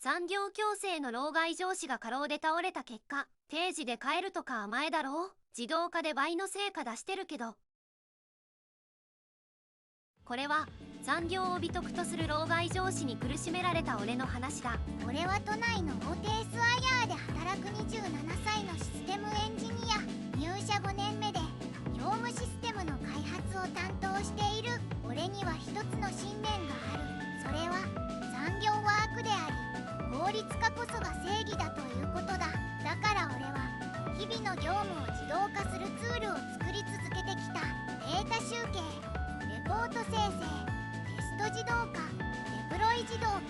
残業強制の老害上司が過労で倒れた結果、定時で帰るとか甘えだろう。自動化で倍の成果出してるけど。これは残業を美徳とする老害上司に苦しめられた俺の話だ。俺は都内の大手 SIR で働く27歳のシステムエンジニア。入社5年目で業務システムの開発を担当している。俺には一つの信念がある。それは残業は悪であり効率化こそが正義だということだ。だから俺は日々の業務を自動化するツールを作り続けてきた。データ集計、レポート生成、テスト自動化、デプロイ自動化、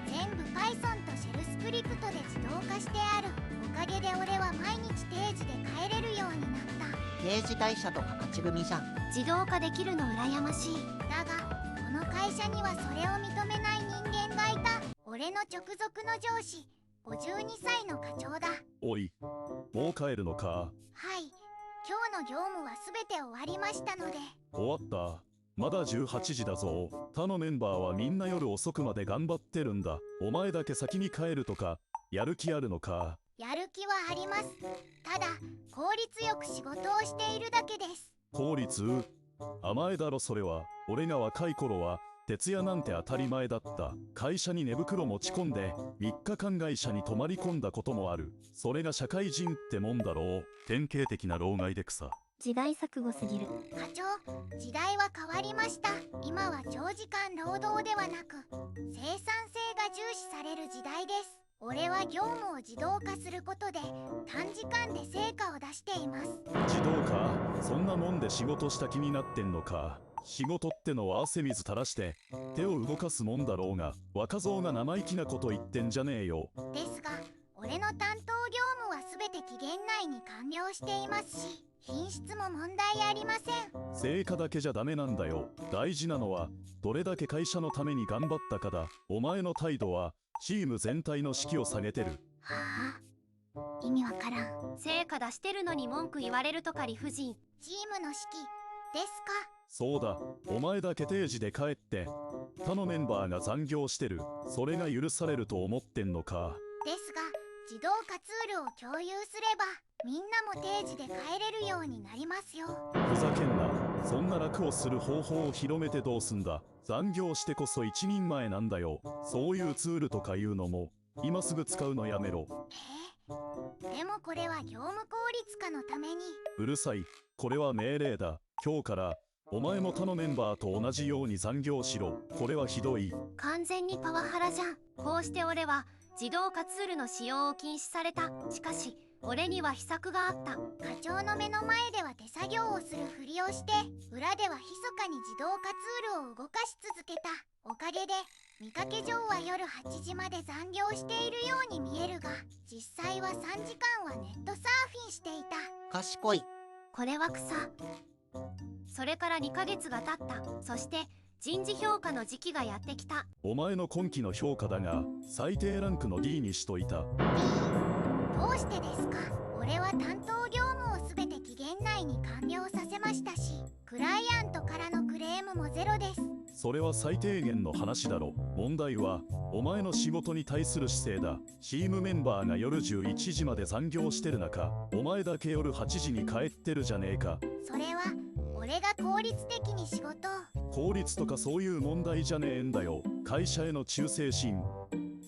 全部 Python とシェルスクリプトで自動化してある。おかげで俺は毎日定時で帰れるようになった。定時退社とか勝ち組じゃん。自動化できるの羨ましい。だがこの会社にはそれを認めない人間がいた。俺の直属の上司、52歳の課長だ。おい、もう帰るのか？はい、今日の業務は全て終わりましたので。終わった。まだ18時だぞ。他のメンバーはみんな夜遅くまで頑張ってるんだ。お前だけ先に帰るとかやる気あるのか？やる気はあります。ただ効率よく仕事をしているだけです。効率？甘えだろそれは。俺が若い頃は徹夜なんて当たり前だった。会社に寝袋持ち込んで3日間会社に泊まり込んだこともある。それが社会人ってもんだろう。典型的な老害で草。時代錯誤すぎる。課長、時代は変わりました。今は長時間労働ではなく生産性が重視される時代です。俺は業務を自動化することで短時間で成果を出しています。自動化？そんなもんで仕事した気になってんのか？仕事ってのは汗水垂らして手を動かすもんだろうが、若造が生意気なこと言ってんじゃねえよ。ですが俺の担当業務は全て期限内に完了していますし、品質も問題ありません。成果だけじゃダメなんだよ。大事なのはどれだけ会社のために頑張ったかだ。お前の態度はチーム全体の士気を下げてる。はあ、意味わからん。成果出してるのに文句言われるとか理不尽。チームの士気ですか？そうだ、お前だけ定時で帰って他のメンバーが残業してる。それが許されると思ってんのか？ですが自動化ツールを共有すればみんなも定時で帰れるようになりますよ。ふざけんな。そんな楽をする方法を広めてどうすんだ。残業してこそ一人前なんだよ。そういうツールとかいうのも今すぐ使うのやめろ。でもこれは業務効率化のために。うるさい。これは命令だ。今日からお前も他のメンバーと同じように残業しろ。これはひどい。完全にパワハラじゃん。こうして俺は自動化ツールの使用を禁止された。しかし俺には秘策があった。課長の目の前では手作業をするふりをして裏では密かに自動化ツールを動かし続けた。おかげで見かけ上は夜8時まで残業しているように見えるが、実際は3時間はネットサーフィンしていた。賢い。これは草。それから2ヶ月が経った。そして人事評価の時期がやってきた。お前の今期の評価だが最低ランクの D にしといた。どうしてですか？俺は担当業務を全て期限内に完了させましたし、クライアントからのクレームもゼロです。それは最低限の話だろ。問題はお前の仕事に対する姿勢だ。チームメンバーが夜11時まで残業してる中、お前だけ夜8時に帰ってるじゃねえか。それは俺が効率的に仕事を。効率とかそういう問題じゃねえんだよ。会社への忠誠心、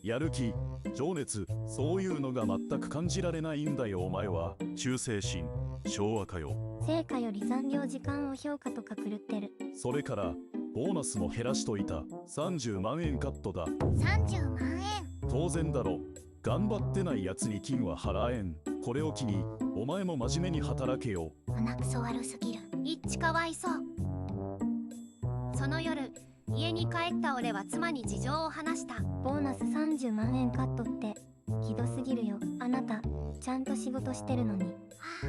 やる気、情熱、そういうのが全く感じられないんだよ。お前は忠誠心、昭和かよ。成果より残業時間を評価とか狂ってる。それからボーナスも減らしといた。30万円カットだ。30万円。当然だろ。頑張ってないやつに金は払えん。これを機にお前も真面目に働けよ。鼻くそ悪すぎる。一致かわいそう。その夜家に帰った俺は妻に事情を話した。ボーナス30万円カットってひどすぎるよ。あなたちゃんと仕事してるのに。はあ、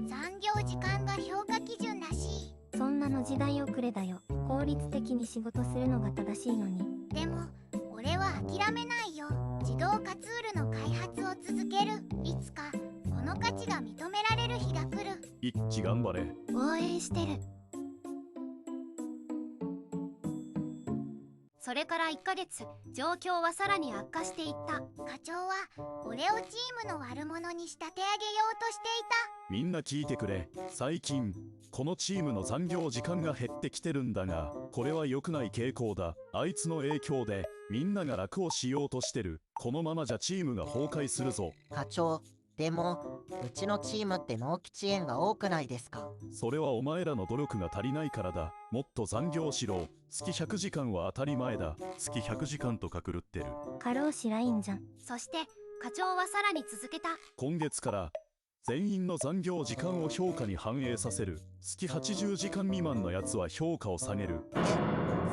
残業時間が評価基準らしい。そんなの時代遅れだよ。効率的に仕事するのが正しいのに。でも俺は諦めないよ。自動化ツールの開発を続ける。いつかこの価値が認められる日が来る。一致頑張れ。応援してる。そそれから1ヶ月、状況はさらに悪化していった。課長は俺をチームの悪者に仕立て上げようとしていみんな聞いてくれ。最近このチームの残業時間が減ってきてるんだが、これは良くない傾向だ。あいつの影響でみんなが楽をしようとしてる。このままじゃチームが崩壊するぞ。課長、でもうちのチームって納期遅延が多くないですか？それはお前らの努力が足りないからだ。もっと残業しろ。月100時間は当たり前だ。月100時間とか狂ってる。過労死ラインじゃん。そして課長はさらに続けた。今月から全員の残業時間を評価に反映させる。月80時間未満のやつは評価を下げる。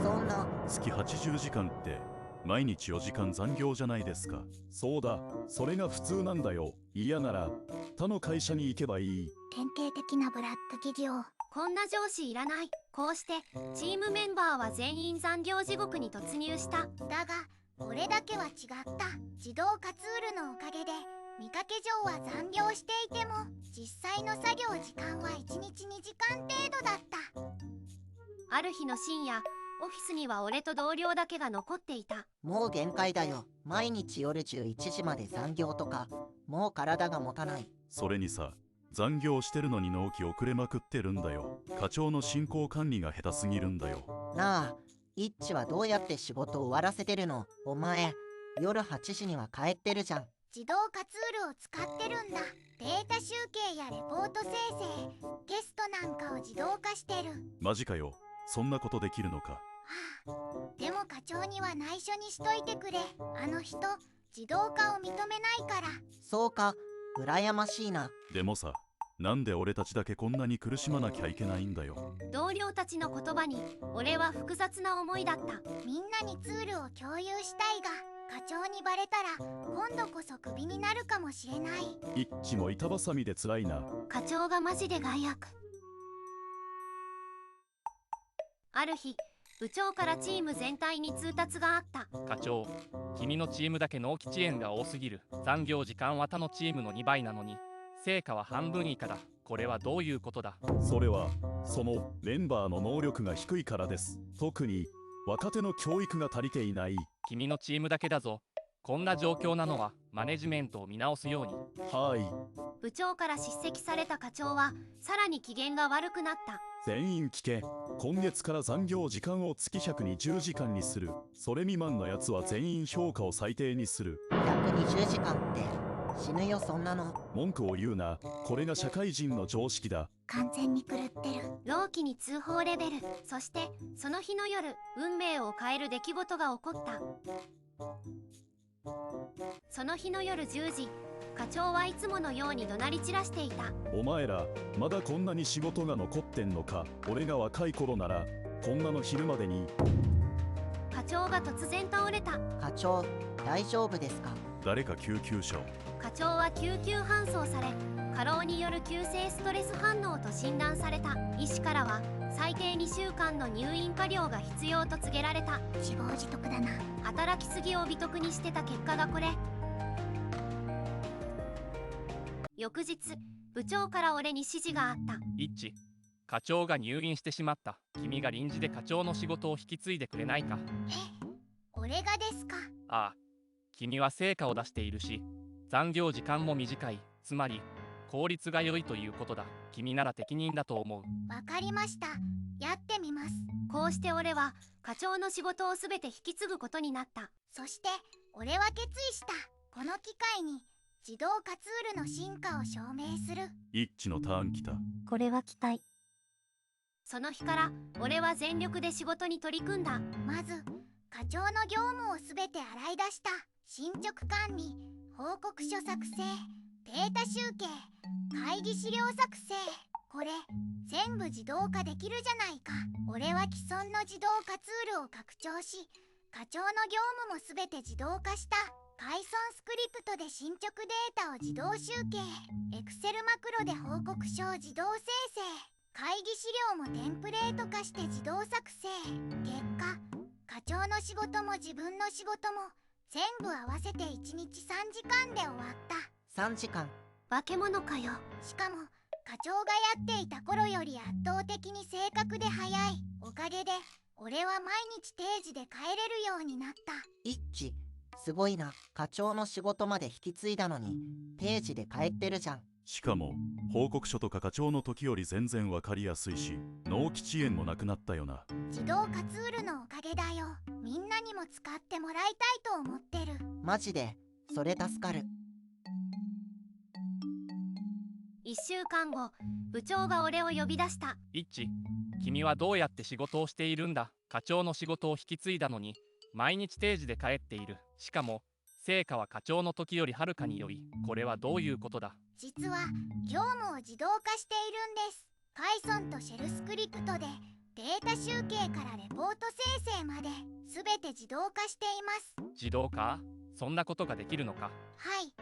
そんな。月80時間って毎日4時間残業じゃないですか。そうだ、それが普通なんだよ。嫌なら他の会社に行けばいい。典型的なブラック企業。こんな上司いらない。こうしてチームメンバーは全員残業地獄に突入した。だが俺だけは違った。自動化ツールのおかげで見かけ上は残業していても実際の作業時間は1日2時間程度だった。ある日の深夜、オフィスには俺と同僚だけが残っていた。もう限界だよ。毎日夜11時まで残業とか、もう体が持たない。それにさ、残業してるのに納期遅れまくってるんだよ。課長の進行管理が下手すぎるんだよ。なあ、イッチはどうやって仕事を終わらせてるの？お前、夜8時には帰ってるじゃん。自動化ツールを使ってるんだ。データ集計やレポート生成、テストなんかを自動化してる。マジかよ。そんなことできるのか。はあ、でも課長には内緒にしといてくれ。あの人、自動化を認めないから。そうか、羨ましいな。でもさ、なんで俺たちだけこんなに苦しまなきゃいけないんだよ。同僚たちの言葉に俺は複雑な思いだった。みんなにツールを共有したいが、課長にバレたら今度こそクビになるかもしれない。一致も板挟みで辛いな。課長がマジで害悪。ある日、部長からチーム全体に通達があった。課長、君のチームだけ納期遅延が多すぎる。残業時間は他のチームの2倍なのに成果は半分以下だ。これはどういうことだ？それはそのメンバーの能力が低いからです。特に若手の教育が足りていない。君のチームだけだぞ。こんな状況なのはマネジメントを見直すように。はい。部長から叱責された課長はさらに機嫌が悪くなった。全員聞け。今月から残業時間を月120時間にする。それ未満のやつは全員評価を最低にする。120時間って死ぬよ、そんなの。文句を言うな。これが社会人の常識だ。完全に狂ってる。朗希に通報レベル。そしてその日の夜、運命を変える出来事が起こった。その日の夜10時、課長はいつものように怒鳴り散らしていた。お前らまだこんなに仕事が残ってんのか。俺が若い頃ならこんなの昼までに。課長が突然倒れた。課長、大丈夫ですか？誰か救急車を。課長は救急搬送され、過労による急性ストレス反応と診断された。医師からは最低2週間の入院加療が必要と告げられた。自業自得だな。働きすぎを美徳にしてた結果がこれ。翌日、部長から俺に指示があった。一致、課長が入院してしまった。君が臨時で課長の仕事を引き継いでくれないか？え、俺がですか？ああ、君は成果を出しているし残業時間も短い。つまり効率が良いということだ。君なら適任だと思う。わかりました。やってみます。こうして俺は課長の仕事を全て引き継ぐことになった。そして俺は決意した。この機会に自動化ツールの進化を証明する。一致のターン来た。これは期待。その日から俺は全力で仕事に取り組んだ。まず課長の業務を全て洗い出した。進捗管理、報告書作成、データ集計、会議資料作成。これ全部自動化できるじゃないか。俺は既存の自動化ツールを拡張し、課長の業務も全て自動化した。Python スクリプトで進捗データを自動集計、Excel マクロで報告書を自動生成、会議資料もテンプレート化して自動作成。結果、課長の仕事も自分の仕事も全部合わせて1日3時間で終わった。3時間。化け物かよ。しかも課長がやっていた頃より圧倒的に正確で早い。おかげで俺は毎日定時で帰れるようになった。一致、すごいな。課長の仕事まで引き継いだのに定時で帰ってるじゃん。しかも報告書とか課長の時より全然わかりやすいし、納期遅延もなくなったよな。自動カツールのおかげだよ。みんなにも使ってもらいたいと思ってる。マジでそれ助かる。1週間後、部長が俺を呼び出した。一致、君はどうやって仕事をしているんだ。課長の仕事を引き継いだのに毎日定時で帰っている。しかも成果は課長の時よりはるかに良い。これはどういうことだ。実は業務を自動化しているんです。 Python とシェルスクリプトでデータ集計からレポート生成まで全て自動化しています。自動化？そんなことができるのか。はい、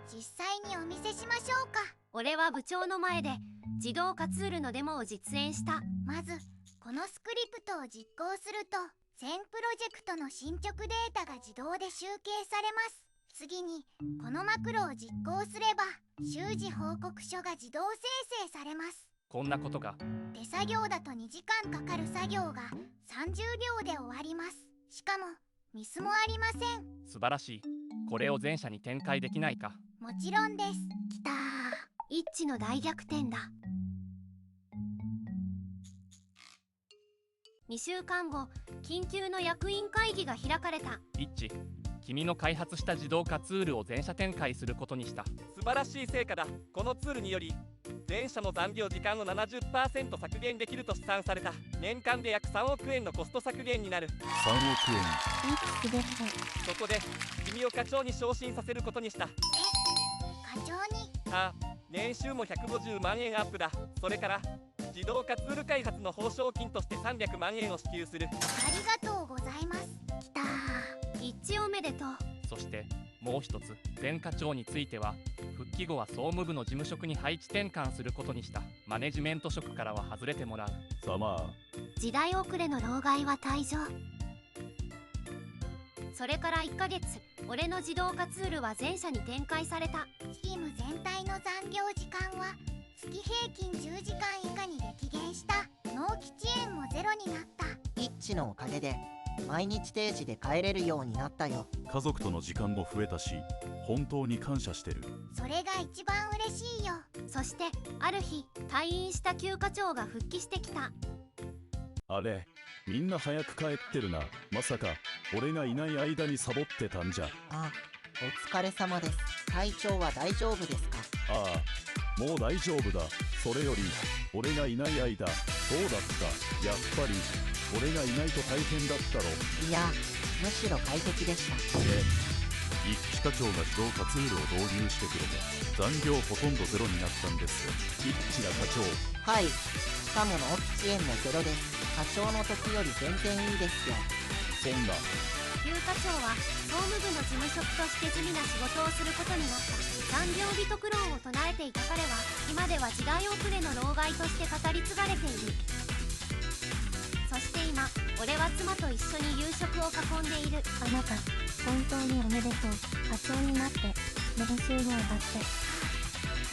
実際にお見せしましょうか。俺は部長の前で自動化ツールのデモを実演した。まずこのスクリプトを実行すると全プロジェクトの進捗データが自動で集計されます。次にこのマクロを実行すれば習字報告書が自動生成されます。こんなことが。手作業だと2時間かかる作業が30秒で終わります。しかもミスもありません。素晴らしい。これを全社に展開できないか。もちろんです。きたー。一致の大逆転だ。2週間後、緊急の役員会議が開かれた。一致、君の開発した自動化ツールを全社展開することにした。素晴らしい成果だ。このツールにより全社の残業時間の 70% 削減できると試算された。年間で約3億円のコスト削減になる。3億円。いいですそこで君を課長に昇進させることにした。課長に？ああ、年収も150万円アップだ。それから自動化ツール開発の報奨金として300万円を支給する。ありがとうございます。きたー。一致おめでとう。そしてもう一つ、前課長については復帰後は総務部の事務職に配置転換することにした。マネジメント職からは外れてもらう。さまあ、時代遅れの老害は退場。それから1ヶ月、俺の自動化ツールは全社に展開された。チーム全体の残業時間は月平均10時間以下に激減した。納期遅延もゼロになった。一致のおかげで毎日定時で帰れるようになったよ。家族との時間も増えたし、本当に感謝してる。それが一番嬉しいよ。そしてある日、退院した旧課長が復帰してきた。あれ、みんな早く帰ってるな。まさか俺がいない間にサボってたんじゃ。あ、お疲れ様です。体調は大丈夫ですか？ああ、もう大丈夫だ。それより俺がいない間どうだった？やっぱり俺がいないと大変だったろ。いや、むしろ快適でした。一期課長が自動化ツールを導入してくれて残業ほとんどゼロになったんですよ。一期が課長。はい、しかも納期遅延もゼロです。課長の時より全然いいですよ。そんな。旧課長は総務部の事務職として地味な仕事をすることになった。残業美徳論を唱えていた彼は今では時代遅れの老害として語り継がれている。そして今、俺は妻と一緒に夕食を囲んでいる。あなた本当におめでとう。課長になって年収も上がって。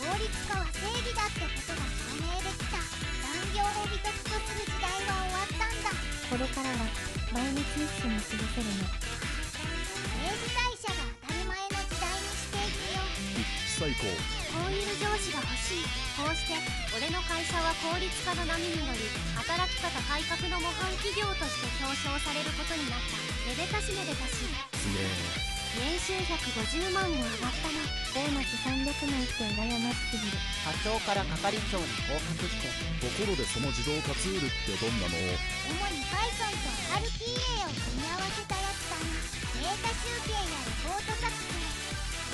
効率化は正義だってことが証明できた。残業を美徳とする時代は終わったんだ。これからは毎日一緒に過ごせるの。定時退社が当たり前の時代にしていくよ。一期最高。こういう上司が欲しい。こうして俺の会社は効率化の波に乗り、働き方改革の模範企業として表彰されることになった。めでたしめでたし。すげえ。年収150万も上がったな。ボーナス300万って羨ましすぎる。課長から係長に降格して。ところでその自動化ツールってどんなの？主に Python と RPA を組み合わせたやつだな。データ集計やレポート作成、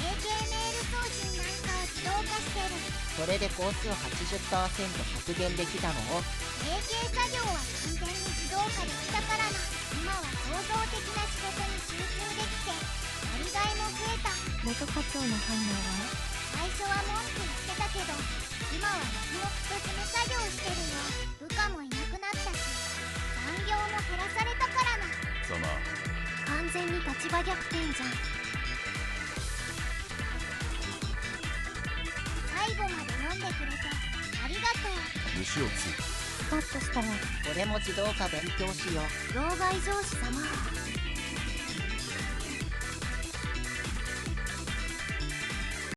定型メール送信なんかを自動化してる。それで工数 80% 削減できたのを。定型作業は完全に自動化できたからな。今は創造的な仕事に集中できてやりがいも増えた。元課長の反応は？最初は文句言ってたけど今は黙々と事務作業してるよ。部下もいなくなったし残業も減らされたからな。ざまあ。完全に立場逆転じゃん。最後まで読んでくれてありがとう。虫をつ。カットしたら俺も自動化勉強しよう。老害上司様